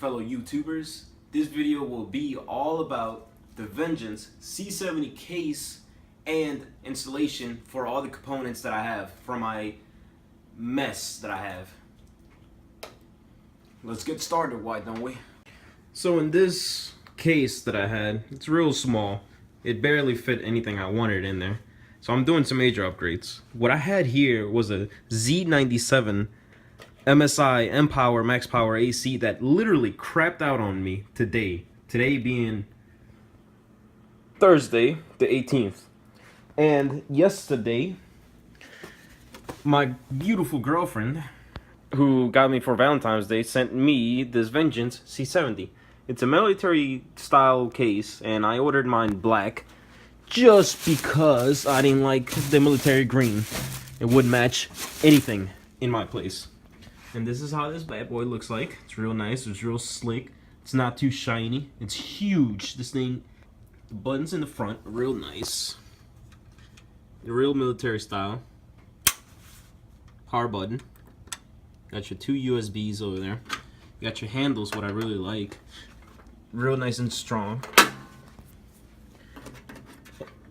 fellow YouTubers. This video will be all about the Vengeance C70 case and installation for all the components that I have for my mess that I have. Let's get started, why don't we? So in this case that I had, it's real small. It barely fit anything I wanted in there. So I'm doing some major upgrades. What I had here was a Z97 MSI M-Power Max Power AC that literally crapped out on me today. Today being Thursday, the 18th. And yesterday, my beautiful girlfriend, who got me for Valentine's Day, sent me this Vengeance C70. It's a military style case, and I ordered mine black just because I didn't like the military green. It wouldn't match anything in my place. And this is how this bad boy looks like. It's real nice, it's real slick. It's not too shiny. It's huge. This thing, the buttons in the front are real nice. The real military style. Power button. Got your two USBs over there. You got your handles, what I really like. Real nice and strong.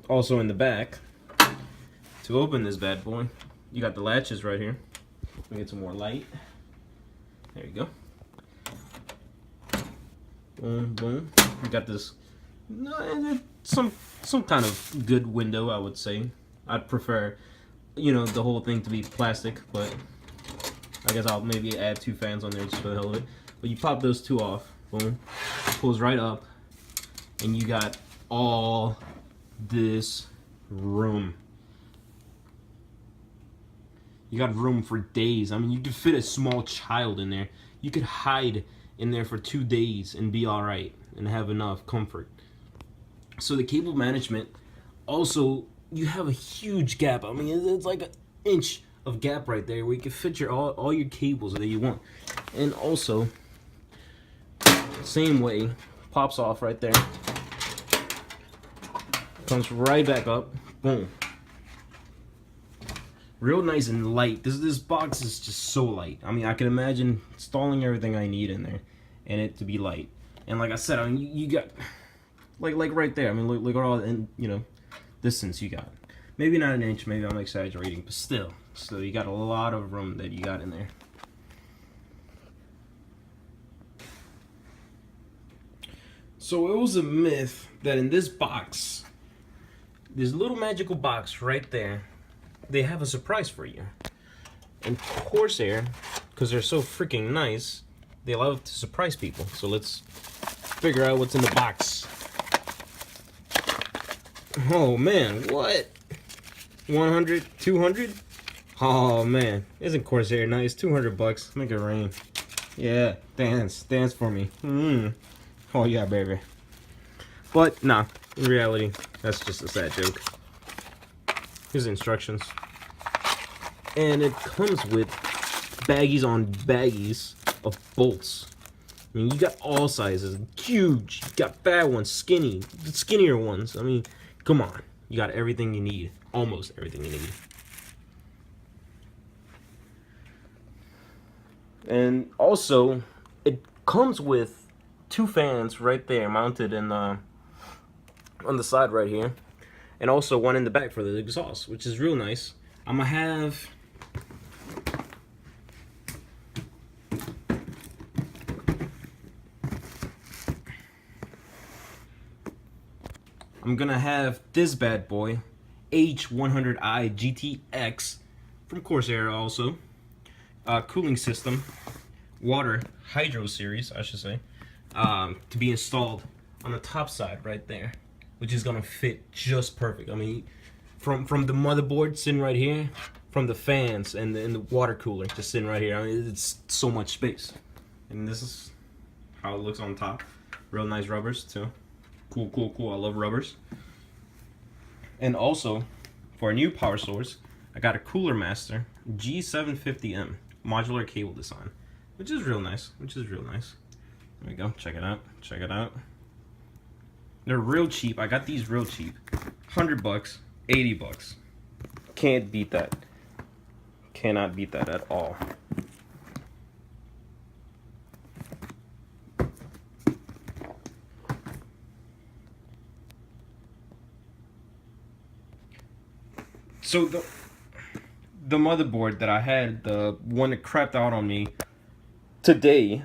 Also in the back, to open this bad boy, you got the latches right here. Let me get some more light. There you go. Boom, boom. You got this, some kind of good window, I would say. I'd prefer, you know, the whole thing to be plastic, but I guess I'll maybe add two fans on there just for the hell of it. But you pop those two off, boom, pulls right up, and you got all this room. You got room for days. I mean, you could fit a small child in there. You could hide in there for 2 days and be all right and have enough comfort. So the cable management, also, you have a huge gap. I mean, it's like an inch of gap right there where you can fit your all your cables that you want. And also, same way, pops off right there. Comes right back up. Boom. Real nice and light. This box is just so light. I mean, I can imagine installing everything I need in there and it to be light. And like I said, I mean, you got like right there. I mean, look at all the, you know, distance you got. Maybe not an inch. Maybe I'm exaggerating, but still, you got a lot of room that you got in there. So it was a myth that in this box, this little magical box right there, they have a surprise for you. And Corsair, because they're so freaking nice, they love to surprise people. So let's figure out what's in the box. Oh man, what? 100, 200? Oh man, isn't Corsair nice? 200 bucks, make it rain. Yeah, dance for me. Oh yeah, baby. But nah, in reality, that's just a sad joke. Here's the instructions. And it comes with baggies on baggies of bolts. I mean, you got all sizes, huge. You got fat ones, skinny, the skinnier ones. I mean, come on. You got everything you need. Almost everything you need. And also, it comes with two fans right there mounted in on the side right here, and also one in the back for the exhaust, which is real nice. I'm gonna have this bad boy, H100i GTX from Corsair also. Cooling system, water hydro series, I should say, to be installed on the top side right there, which is gonna fit just perfect. I mean, from the motherboard sitting right here, from the fans and the water cooler just sitting right here. I mean, it's so much space. And this is how it looks on top. Real nice rubbers too. Cool. I love rubbers. And also, for a new power source, I got a Cooler Master G750M modular cable design, which is real nice. There we go. Check it out. They're real cheap. I got these real cheap. 100 bucks, 80 bucks. Can't beat that. Cannot beat that at all. So the motherboard that I had, the one that crapped out on me today,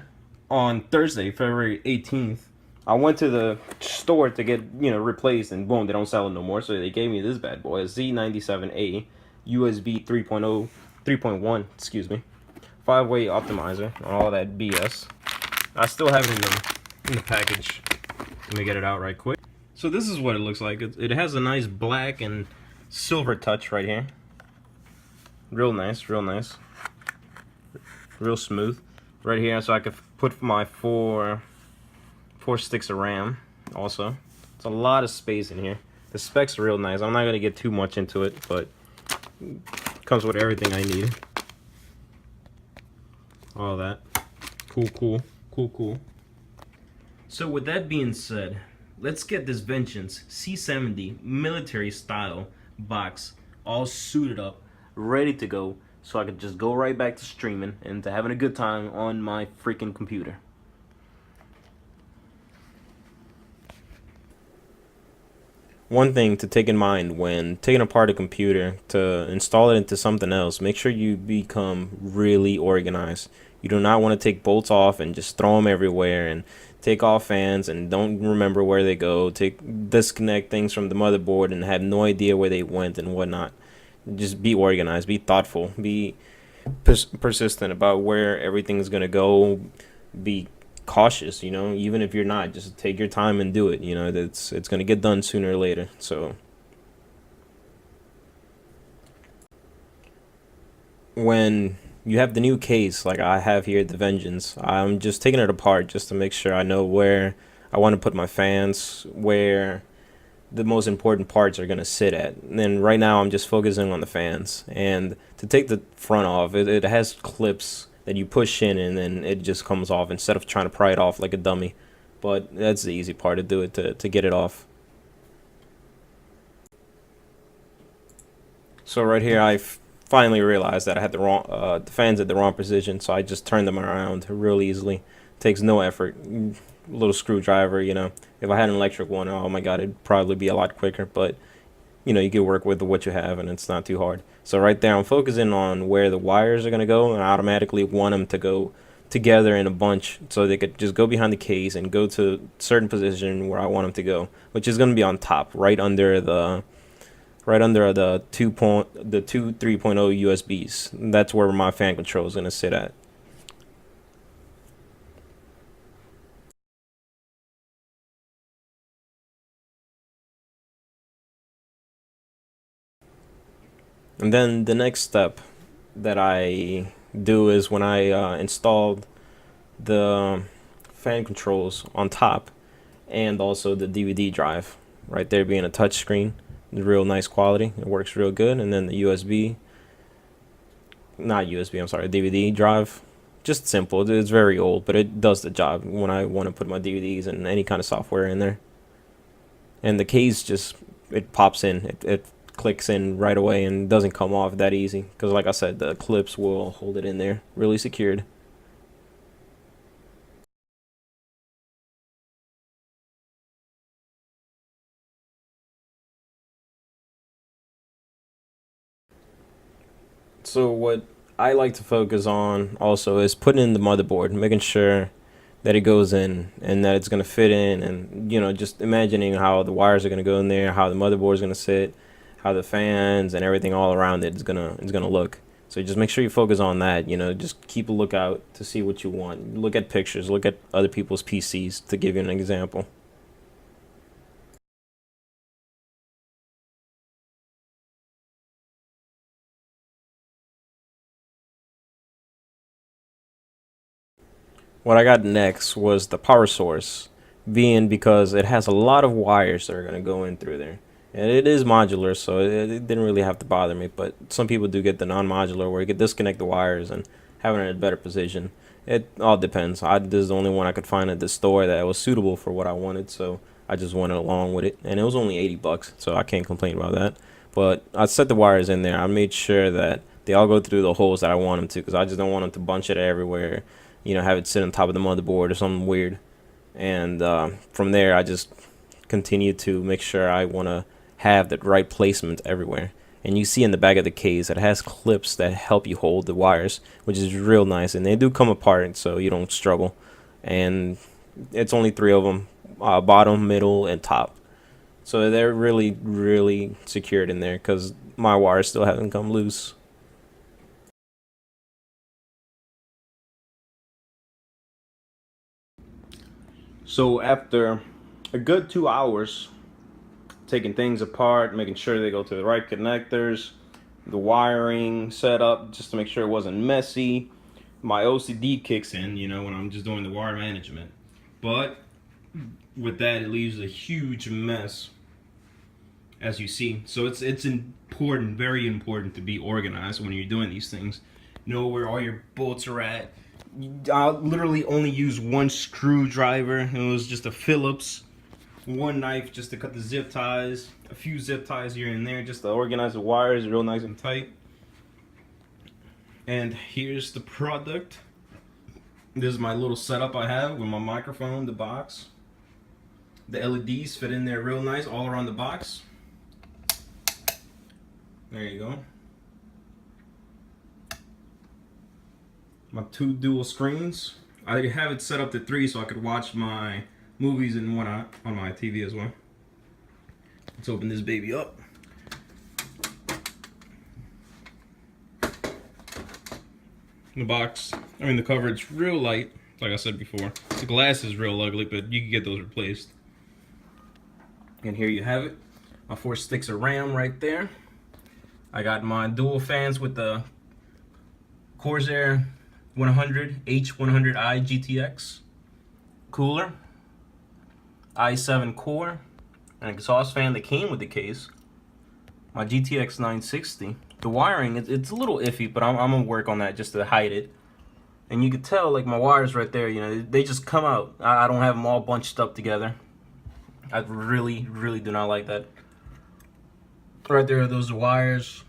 on Thursday, February 18th, I went to the store to get, replaced, and boom, they don't sell it no more. So they gave me this bad boy, a Z97A USB 3.0, 3.1, excuse me, 5-way optimizer, all that BS. I still have it in the package. Let me get it out right quick. So this is what it looks like. It has a nice black and silver touch right here. Real nice, real smooth. Right here, so I could put my four sticks of RAM. Also, it's a lot of space in here. The specs are real nice. I'm not gonna get too much into it, but it comes with everything I need. All that. Cool. So with that being said, let's get this Vengeance C70 military style box all suited up, ready to go, so I could just go right back to streaming and to having a good time on my freaking computer. One thing to take in mind when taking apart a computer to install it into something else, make sure you become really organized. You do not want to take bolts off and just throw them everywhere, and take off fans and don't remember where they go. Disconnect things from the motherboard and have no idea where they went and whatnot. Just be organized, be thoughtful, be persistent about where everything is going to go. Be cautious, even if you're not, just take your time and do it. It's going to get done sooner or later. So when you have the new case like I have here at the Vengeance, I'm just taking it apart just to make sure I know where I want to put my fans, where the most important parts are going to sit at. And then right now I'm just focusing on the fans. And to take the front off, it has clips that you push in and then it just comes off instead of trying to pry it off like a dummy. But that's the easy part, to do it, to get it off. So right here I finally realized that I had the fans at the wrong position, so I just turned them around real easily. Takes no effort. Little screwdriver, If I had an electric one, oh my god, it'd probably be a lot quicker, but you can work with what you have and it's not too hard. So right there, I'm focusing on where the wires are going to go, and I automatically want them to go together in a bunch so they could just go behind the case and go to a certain position where I want them to go, which is going to be on top, right under the two 3.0 USBs. That's where my fan control is going to sit at. And then the next step that I do is when I installed the fan controls on top and also the DVD drive, right there being a touch screen, real nice quality. It works real good. And then the DVD drive, just simple. It's very old, but it does the job when I want to put my DVDs and any kind of software in there. And the case it pops in, it clicks in right away and doesn't come off that easy, because like I said, the clips will hold it in there really secured. So what I like to focus on also is putting in the motherboard, making sure that it goes in and that it's going to fit in, and just imagining how the wires are going to go in there, how the motherboard is going to sit, how the fans and everything all around it is gonna look. So just make sure you focus on that. Just keep a lookout to see what you want. Look at pictures, look at other people's PCs, to give you an example. What I got next was the power source, being because it has a lot of wires that are going to go in through there. And it is modular, so it didn't really have to bother me. But some people do get the non-modular, where you can disconnect the wires and have it in a better position. It all depends. This is the only one I could find at the store that was suitable for what I wanted, so I just went along with it. And it was only 80 bucks, so I can't complain about that. But I set the wires in there. I made sure that they all go through the holes that I want them to, because I just don't want them to bunch it everywhere. Have it sit on top of the motherboard or something weird. And from there, I just continue to make sure I want to have the right placement everywhere. And you see in the back of the case that it has clips that help you hold the wires, which is real nice. And they do come apart, so you don't struggle. And it's only 3 of them, bottom, middle, and top. So they're really, really secured in there because my wires still haven't come loose. So after a good 2 hours taking things apart, making sure they go to the right connectors, the wiring set up just to make sure it wasn't messy, my OCD kicks in, you know, when I'm just doing the wire management. But with that, it leaves a huge mess, as you see. So it's important, very important, to be organized when you're doing these things. Know where all your bolts are at. I literally only use one screwdriver. It was just a Phillips. One knife just to cut the zip ties. A few zip ties here and there just to organize the wires real nice and tight. And here's the product. This is my little setup I have with my microphone, the box. The LEDs fit in there real nice all around the box. There you go. My 2 dual screens. I have it set up to 3 so I could watch my movies and whatnot on my TV as well. Let's open this baby up. The box, the cover, it's real light, like I said before. The glass is real ugly, but you can get those replaced. And here you have it. My 4 sticks of RAM right there. I got my dual fans with the Corsair 100 H100i GTX cooler, i7 core, an exhaust fan that came with the case, my GTX 960. The wiring, it's a little iffy, but I'm gonna work on that just to hide it. And you can tell, like, my wires right there, you know, they just come out. I don't have them all bunched up together. I really, really do not like that. Right there, those are wires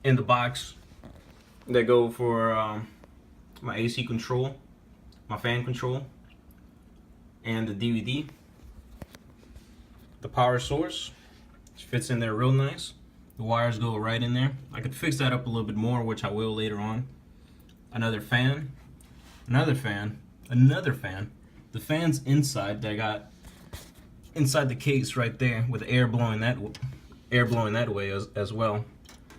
in the box that go for my AC control, my fan control, and the DVD. The power source, which fits in there real nice. The wires go right in there. I could fix that up a little bit more, which I will later on. Another fan, another fan, another fan. The fan's inside that I got inside the case right there with air blowing that way as well.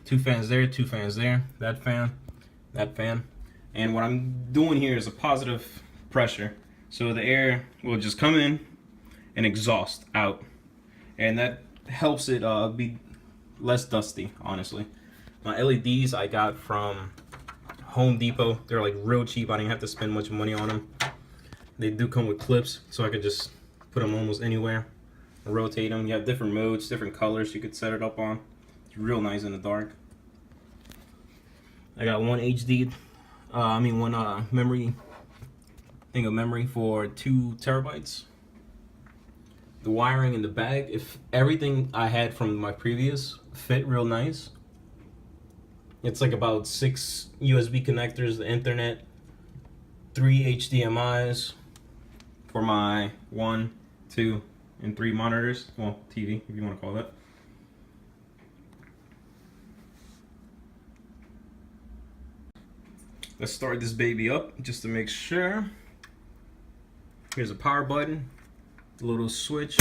2 fans there, 2 fans there. That fan, that fan. And what I'm doing here is a positive pressure, so the air will just come in and exhaust out, and that helps it be less dusty, honestly. My LEDs I got from Home Depot. They're like real cheap. I didn't have to spend much money on them. They do come with clips, so I could just put them almost anywhere, rotate them. You have different modes, different colors you could set it up on. It's real nice in the dark. I got one one memory thing of memory for 2 terabytes. The wiring in the bag, if everything I had from my previous fit real nice. It's like about 6 USB connectors, the internet, 3 HDMIs for my 1, 2, and 3 monitors. Well, TV, if you want to call that. Let's start this baby up just to make sure. Here's a power button, a little switch,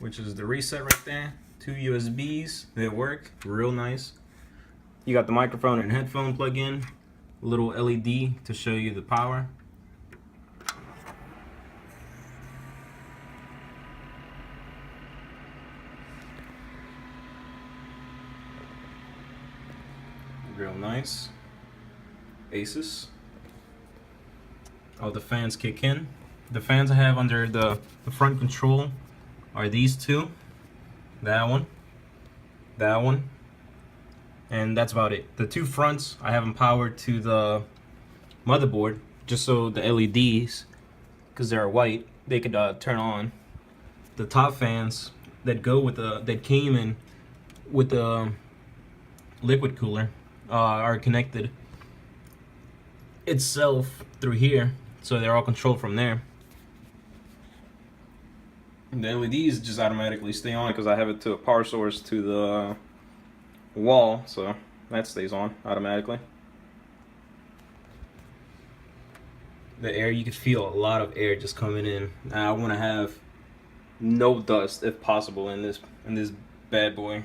which is the reset right there. 2 USBs, they work real nice. You got the microphone and headphone plug-in, a little LED to show you the power. Real nice. Asus. Oh, the fans kick in. The fans I have under the front control are these 2. That one. That one. And that's about it. The 2 fronts, I have them powered to the motherboard, just so the LEDs, because they're white, they could turn on. The top fans that go with that came in with the liquid cooler are connected itself through here, so they're all controlled from there. And the LEDs just automatically stay on because I have it to a power source to the wall, so that stays on automatically. The air, you could feel a lot of air just coming in. Now I want to have no dust if possible in this bad boy.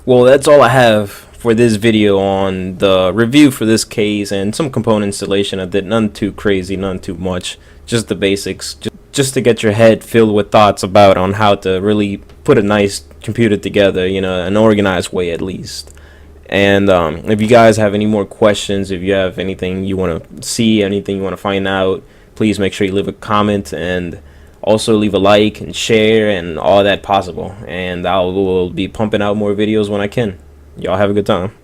Well, that's all I have for this video on the review for this case and some component installation. I did none too crazy, none too much, just the basics, just to get your head filled with thoughts about on how to really put a nice computer together, you know, an organized way at least. And if you guys have any more questions, if you have anything you want to see, anything you want to find out, please make sure you leave a comment and also leave a like and share and all that possible. And I will be pumping out more videos when I can. Y'all have a good time.